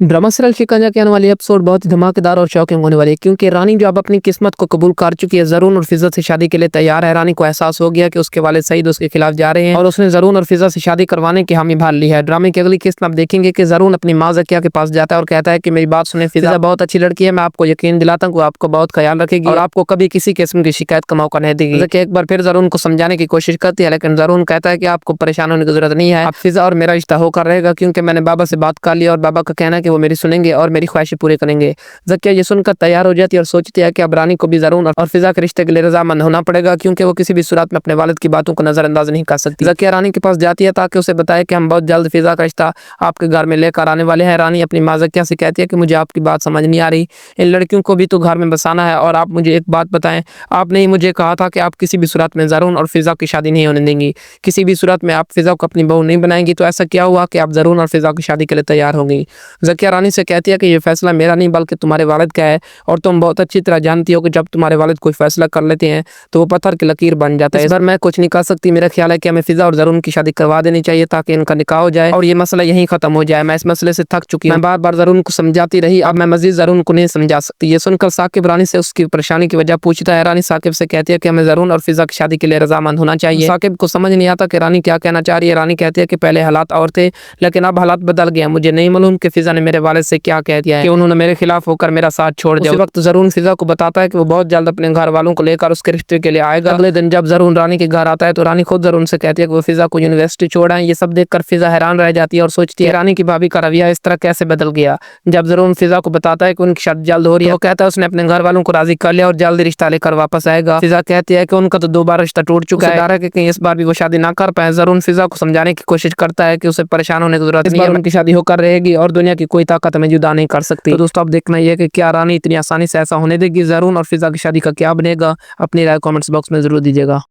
Drama serial शिकंजा के आने वाली एपिसोड बहुत ही धमाकेदार और शॉकिंग होने वाली है, क्योंकि रानी जो अब अपनी किस्मत को कबूल कर चुकी है, जरून और फिजा से शादी के लिए तैयार है। रानी को एहसास हो गया कि उसके वालिद सईद उसके खिलाफ जा रहे हैं और उसने जरून और फिजा से शादी करवाने की हामी भर ली है। ड्रामे की अगली किस्त में आप देखेंगे कि जरून अपनी माँ ज़किया के पास जाता है और कहता है कि मेरी बात सुने, फिजा बहुत अच्छी लड़की है, मैं आपको यकीन दिलाता हूँ आपको बहुत ख्याल रखेगी और आपको कभी किसी किस्म की शिकायत का मौका नहीं देगी। ज़किया एक बार फिर जरून को समझाने की कोशिश करती है, लेकिन जरून कहता है कि आपको परेशान होने की जरूरत नहीं है, फिजा और मेरा रिश्ता होकर रहेगा, क्योंकि मैंने बाबा से बात कर लिया और बाबा का कहना है कि वो मेरी सुनेंगे और मेरी ख्वाहिशें पूरी करेंगे। ज़किया ये सुनकर तैयार हो जाती है और सोचती है कि अब रानी को भी जरून और फिजा के रिश्ते के लिए रजामंद होना पड़ेगा, क्योंकि वो किसी भी सूरत में अपने वालिद की बातों को नजरअंदाज नहीं कर सकती। ज़किया रानी के पास जाती है ताकि उसे बताए कि हम बहुत जल्द फिजा का रिश्ता आपके घर में लेकर आने वाले हैं। रानी अपनी माँ ज़किया से कहती है कि मुझे आपकी बात समझ नहीं आ रही, इन लड़कियों को भी तो घर में बसाना है, और आप मुझे एक बात बताएं, आपने ही मुझे कहा था कि आप किसी भी सूरत में जरून और फिजा की शादी नहीं होने देंगी, किसी भी सूरत में आप फिजा को अपनी बहू नहीं बनाएंगी, तो ऐसा क्या हुआ कि आप जरून और फिजा की शादी के लिए तैयार होंगी। ज़किया रानी से कहती है कि ये फैसला मेरा नहीं बल्कि तुम्हारे वालिद का है, और तुम बहुत अच्छी तरह जानती हो कि जब तुम्हारे वालिद कोई फैसला कर लेते हैं तो वो पत्थर की लकीर बन जाता है। इस बार मैं कुछ नहीं कर सकती, मेरा ख्याल है कि हमें फिजा और जरून की शादी करवा देनी चाहिए ताकि इनका निकाह हो जाए और ये मसला यहीं खत्म हो जाए। मैं इस मसले से थक चुकी हूँ, मैं बार बार जरून को समझाती रही, अब मैं मजीद जरून को नहीं समझा सकती। ये सुनकर साकिब रानी से उसकी परेशानी की वजह पूछता है। रानी साकिब से कहती है कि हमें जरून और फिजा की शादी के लिए रजामंद होना चाहिए। साकिब को समझ नहीं आता कि रानी क्या कहना चाह रही है। रानी कहती है कि पहले हालात और थे, लेकिन अब हालात बदल गए। मुझे नहीं मालूम कि फिजा ने मेरे वालिद से क्या कह दिया है कि उन्होंने मेरे खिलाफ होकर मेरा साथ छोड़ दिया। उस वक्त जरून फिजा को बताता है कि वो बहुत जल्द अपने घर वालों को लेकर उसके रिश्ते के लिए आएगा। अगले दिन जब जरून रानी के घर आता है तो रानी खुद जरून से कहती है कि वो फिजा को यूनिवर्सिटी छोड़ आए। ये सब देखकर फिजा हैरान रह जाती है और सोचती है रानी की भाभी का रवैया इस तरह कैसे बदल गया। जब जरून फिजा को बताता है कि उनकी शादी जल्द हो रही है, वो कहता है उसने अपने घर वालों को राजी कर लिया और जल्द रिश्ता लेकर वापस आएगा। फिजा कहती है कि उनका तो 2 बार रिश्ता टूट चुका है कि कहीं इस बार भी वो शादी ना कर पाए। जरून फिजा को समझाने की कोशिश करता है कि उसे परेशान होने की जरूरत नहीं है, उनकी शादी होकर रहेगी और दुनिया की कोई ताकत हमें जुदा नहीं कर सकती। तो दोस्तों अब देखना ये है कि क्या रानी इतनी आसानी से ऐसा होने देगी, जरून और फिजा की शादी का क्या बनेगा। अपनी राय कमेंट्स बॉक्स में जरूर दीजिएगा।